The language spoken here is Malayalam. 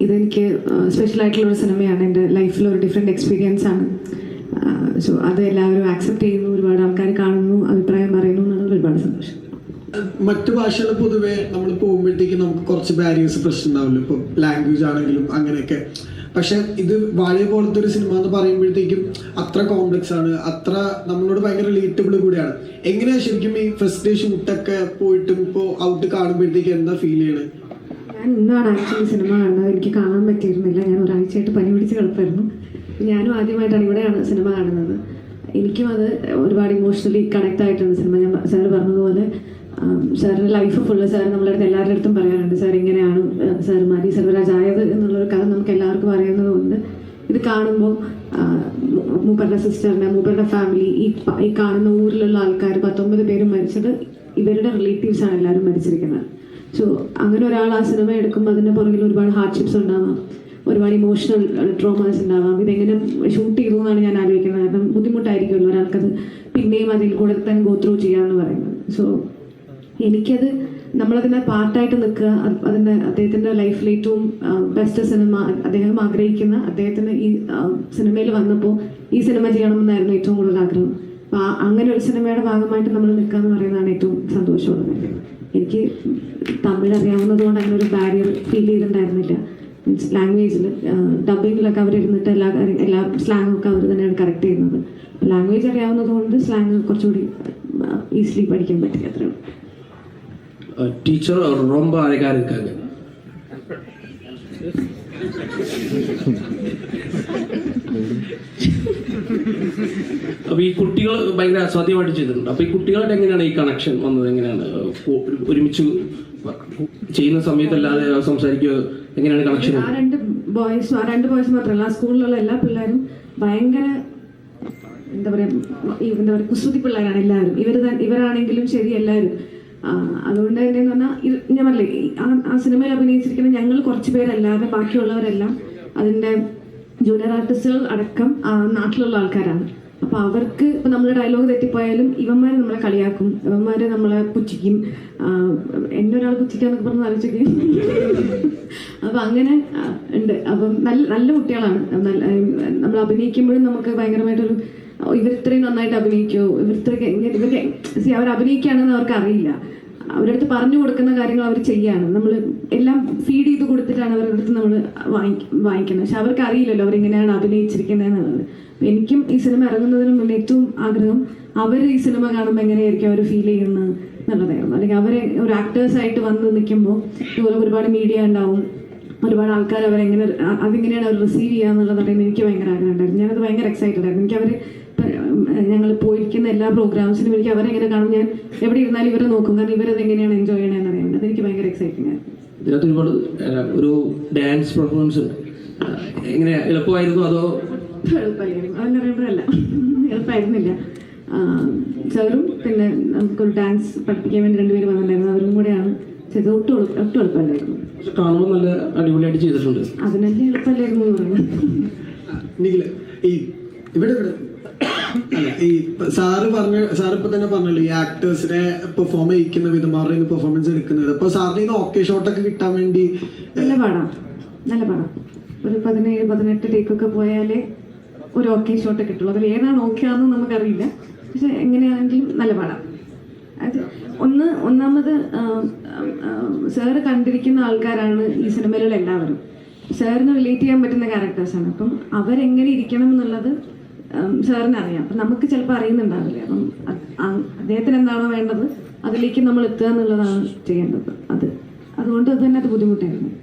ഇതെനിക്ക് സ്പെഷ്യലായിട്ടുള്ളൊരു സിനിമയാണ്, എൻ്റെ ലൈഫിലൊരു ഡിഫറെൻറ്റ് എക്സ്പീരിയൻസ് ആണ്. സോ അത് എല്ലാവരും ആക്സെപ്റ്റ് ചെയ്യുന്നു, ഒരുപാട് ആൾക്കാർ കാണുന്നു, അഭിപ്രായം പറയുന്നു എന്നുള്ളത് ഒരുപാട് സന്തോഷം. മറ്റു ഭാഷകൾ പൊതുവെ നമ്മൾ പോകുമ്പോഴത്തേക്ക് നമുക്ക് കുറച്ച് ബാരിയേഴ്സ് പ്രശ്നം ഉണ്ടാവില്ല, ഇപ്പോൾ ലാംഗ്വേജ് ആണെങ്കിലും അങ്ങനെയൊക്കെ. പക്ഷെ ഇത് വാഴ പോലത്തെ ഒരു സിനിമ എന്ന് പറയുമ്പോഴത്തേക്കും അത്ര കോംപ്ലക്സ് ആണ്, അത്ര നമ്മളോട് ഭയങ്കര റിലേറ്റബിൾ കൂടിയാണ്. എങ്ങനെയാണ് ശരിക്കും ഈ ഫസ്റ്റ് ഡേ ഷൂട്ടൊക്കെ പോയിട്ടും ഇപ്പോൾ ഔട്ട് കാണുമ്പോഴത്തേക്ക് എന്താ ഫീൽ ചെയ്യണത്? ഞാൻ ഇന്നാണ് ആക്ച്വലി സിനിമ കാണുന്നത്. എനിക്ക് കാണാൻ പറ്റിയിരുന്നില്ല, ഞാൻ ഒരാഴ്ചയായിട്ട് പനി പിടിച്ച് കിടപ്പായിരുന്നു. ഞാനും ആദ്യമായിട്ടാണ് ഇവിടെയാണ് സിനിമ കാണുന്നത്. എനിക്കും അത് ഒരുപാട് ഇമോഷണലി കണക്ട് ആയിട്ടുണ്ട് സിനിമ. ഞാൻ സാറ് പറഞ്ഞതുപോലെ സാറിൻ്റെ ലൈഫ് ഫുള്ള് സാർ നമ്മളുടെ അടുത്ത് എല്ലാവരുടെ അടുത്തും പറയാറുണ്ട്, സാർ ഇങ്ങനെയാണ് സാർ മാരി സെൽവരാജ് ആയത് എന്നുള്ളൊരു കഥ നമുക്ക് എല്ലാവർക്കും അറിയുന്നതുകൊണ്ട് ഇത് കാണുമ്പോൾ മൂപ്പരുടെ സിസ്റ്ററിനെ, മൂപ്പരുടെ ഫാമിലി, ഈ കാണുന്ന ഊരിലുള്ള ആൾക്കാർ 19 പേരും മരിച്ചത് ഇവരുടെ റിലേറ്റീവ്സാണ് എല്ലാവരും മരിച്ചിരിക്കുന്നത്. സോ അങ്ങനെ ഒരാൾ ആ സിനിമ എടുക്കുമ്പോൾ അതിൻ്റെ പുറകിൽ ഒരുപാട് ഹാർഡ്ഷിപ്സ് ഉണ്ടാവാം, ഒരുപാട് ഇമോഷണൽ ട്രോമാസ് ഉണ്ടാവാം. ഇതെങ്ങനെ ഷൂട്ട് ചെയ്തു എന്നാണ് ഞാൻ ആലോചിക്കുന്നത്. കാരണം ബുദ്ധിമുട്ടായിരിക്കുമല്ലോ ഒരാൾക്കത് പിന്നെയും അതിൽ കൂടെ തന്നെ ഗോ ത്രൂ ചെയ്യാമെന്ന് പറയുന്നത്. സോ എനിക്കത് നമ്മളതിനെ പാർട്ടായിട്ട് നിൽക്കുക, അതിൻ്റെ അദ്ദേഹത്തിൻ്റെ ലൈഫിൽ ഏറ്റവും ബെസ്റ്റ് സിനിമ അദ്ദേഹം ആഗ്രഹിക്കുന്ന, അദ്ദേഹത്തിന് ഈ സിനിമയിൽ വന്നപ്പോൾ ഈ സിനിമ ചെയ്യണമെന്നായിരുന്നു ഏറ്റവും കൂടുതൽ ആഗ്രഹം. അപ്പോൾ അങ്ങനെ ഒരു സിനിമയുടെ ഭാഗമായിട്ട് നമ്മൾ നിൽക്കുക എന്ന് പറയുന്നതാണ് ഏറ്റവും സന്തോഷമുള്ളത്. എനിക്ക് തമിഴ് അറിയാവുന്നത് കൊണ്ട് അങ്ങനെ ഒരു ബാരിയർ ഫീൽ ചെയ്തിട്ടുണ്ടായിരുന്നില്ല. മീൻസ് ലാംഗ്വേജിൽ ഡബിങ്ങിലൊക്കെ അവരിരുന്നിട്ട് എല്ലാ സ്ലാങ്ങും ഒക്കെ അവർ തന്നെയാണ് കറക്റ്റ് ചെയ്യുന്നത്. ലാംഗ്വേജ് അറിയാവുന്നത് കൊണ്ട് സ്ലാങ് കുറച്ചുകൂടി ഈസിലി പഠിക്കാൻ പറ്റി. അത്രയും டீச்சர் ரொம்ப அழகா இருக்காங்க. അപ്പൊ ഈ കുട്ടികൾ ഭയങ്കര അസാധ്യമായിട്ട് ചെയ്തിട്ടുണ്ട്. അപ്പൊ ഈ കുട്ടികളുടെ എങ്ങനെയാണ് ഈ കണക്ഷൻ വന്നത്? എങ്ങനെയാണ് ഒരുമിച്ച് ചെയ്യുന്ന സമയത്തല്ലാതെ സംസാരിക്കുക, എങ്ങനെയാണ് കണക്ഷൻ? ആ രണ്ട് ബോയ്സ് മാത്രമല്ല, ആ സ്കൂളിലുള്ള എല്ലാ പിള്ളേരും ഭയങ്കര എന്താ പറയുക കുസൃതി പിള്ളേരാണ് എല്ലാവരും. ഇവരാണെങ്കിലും ശരി എല്ലാവരും. അതുകൊണ്ട് തന്നെ എന്ന് പറഞ്ഞാൽ ഞാൻ പറഞ്ഞില്ലേ, ആ സിനിമയിൽ അഭിനയിച്ചിരിക്കുന്ന ഞങ്ങൾ കുറച്ച് പേരല്ലാതെ ബാക്കിയുള്ളവരെല്ലാം അതിൻ്റെ ജൂനിയർ ആർട്ടിസ്റ്റുകൾ അടക്കം നാട്ടിലുള്ള ആൾക്കാരാണ്. അപ്പോൾ അവർക്ക് ഇപ്പം നമ്മുടെ ഡയലോഗ് തെറ്റിപ്പോയാലും ഇവന്മാർ നമ്മളെ കളിയാക്കും, ഇവന്മാർ നമ്മളെ പുച്ഛിക്കും. എന്നെ ഒരാൾ പുച്ഛിക്കാന്നൊക്കെ പറഞ്ഞ് ആലോചിക്കും. അപ്പം അങ്ങനെ ഉണ്ട്. അപ്പം നല്ല കുട്ടികളാണ്. നമ്മൾ അഭിനയിക്കുമ്പോഴും നമുക്ക് ഭയങ്കരമായിട്ടൊരു ഇവരിത്രയും നന്നായിട്ട് അഭിനയിക്കുമോ, ഇവർക്ക് അവർ അഭിനയിക്കുകയാണെന്ന് അവർക്ക് അറിയില്ല. അവരുടെ അടുത്ത് പറഞ്ഞു കൊടുക്കുന്ന കാര്യങ്ങൾ അവർ ചെയ്യാണ്. നമ്മൾ എല്ലാം ഫീഡ് ചെയ്ത് കൊടുത്തിട്ടാണ് അവരുടെ അടുത്ത് നമ്മൾ വാങ്ങിക്കുന്നത്. പക്ഷെ അവർക്ക് അറിയില്ലല്ലോ അവരെങ്ങനെയാണ് അഭിനയിച്ചിരിക്കുന്നത് എന്നുള്ളത്. എനിക്കും ഈ സിനിമ ഇറങ്ങുന്നതിന് മുന്നേ ഏറ്റവും ആഗ്രഹം അവർ ഈ സിനിമ കാണുമ്പോൾ എങ്ങനെയായിരിക്കും അവർ ഫീൽ ചെയ്യുന്നത് എന്നുള്ളതായിരുന്നു. അല്ലെങ്കിൽ അവരെ ഒരു ആക്ടേഴ്സായിട്ട് വന്ന് നിൽക്കുമ്പോൾ ഇതുപോലെ ഒരുപാട് മീഡിയ ഉണ്ടാവും, ഒരുപാട് ആൾക്കാർ അതെങ്ങനെയാണ് അവർ റിസീവ് ചെയ്യുക എന്നുള്ളത് അറിയാൻ എനിക്ക് ഭയങ്കര ആഗ്രഹം ഉണ്ടായിരുന്നു. ഞാനത് ഭയങ്കര എക്സൈറ്റഡ് ആയിരുന്നു. എനിക്ക് അവർ ഞങ്ങൾ പോയിരിക്കുന്ന എല്ലാ പ്രോഗ്രാംസിനും എനിക്ക് അവരെങ്ങനെ കാണും, ഞാൻ എവിടെ ഇരുന്നാലും ഇവരെ നോക്കും, കാരണം ഇവരത് എങ്ങനെയാണ് എൻജോയ് ചെയ്യണമെന്ന് അറിയാൻ. അതെനിക്ക് ഭയങ്കര എക്സൈറ്റിംഗ് ആയിരുന്നു. ഇതിനകത്ത് ഒരുപാട് ഒരു ഡാൻസ് പെർഫോമൻസ് എങ്ങനെയാ, എളുപ്പമായിരുന്നു അതോ? എളുപ്പമായിരുന്നു അതെന്ന് പറയുമ്പോഴല്ല, എളുപ്പമായിരുന്നില്ല. സാറും പിന്നെ നമുക്കൊരു ഡാൻസ് പഠിപ്പിക്കാൻ വേണ്ടി 2 പേര് വന്നിട്ടുണ്ടായിരുന്നു, അവരും കൂടെയാണ് ചെയ്തത്. ഒട്ടും എളുപ്പമല്ലായിരുന്നു. കാണുമ്പോൾ നല്ല അടിപൊളിയായിട്ട് ചെയ്തിട്ടുണ്ട്. അതിനല്ലേ എളുപ്പമല്ലായിരുന്നു എന്ന് പറയുന്നത്. ഈ സാറ് ഇപ്പൊ തന്നെ പറഞ്ഞല്ലോ, ഈ ആക്ടേഴ്സിനെ പെർഫോം ചെയ്യിക്കുന്ന വിധം, അവരുടെ പെർഫോമൻസ് എടുക്കുന്നത്. അപ്പൊ സാറിന് ഓക്കെ ഷോട്ടൊക്കെ കിട്ടാൻ വേണ്ടി നല്ല പാടാം ഒരു 17-18 ടേക്കൊക്കെ പോയാലേ ഒരു ഓക്കെ ഷോട്ട് കിട്ടുള്ളൂ. അതിൽ ഏതാണ് ഓക്കെ ആണെന്ന് നമുക്കറിയില്ല. പക്ഷെ എങ്ങനെയാണെങ്കിലും നല്ല പാടാം. അത് ഒന്നാമത് സാറ് കണ്ടിരിക്കുന്ന ആൾക്കാരാണ് ഈ സിനിമയിലുള്ള എല്ലാവരും. സാറിന് റിലേറ്റ് ചെയ്യാൻ പറ്റുന്ന ക്യാരക്ടേഴ്സാണ്. അപ്പം അവരെങ്ങനെ ഇരിക്കണം എന്നുള്ളത് സാറിന് അറിയാം. അപ്പം നമുക്ക് ചിലപ്പോൾ അറിയുന്നുണ്ടാവില്ല. അപ്പം അദ്ദേഹത്തിന് എന്താണോ വേണ്ടത് അതിലേക്ക് നമ്മൾ എത്തുക എന്നുള്ളതാണ് ചെയ്യേണ്ടത്. അതുകൊണ്ട് തന്നെ അത് ബുദ്ധിമുട്ടായിരുന്നു.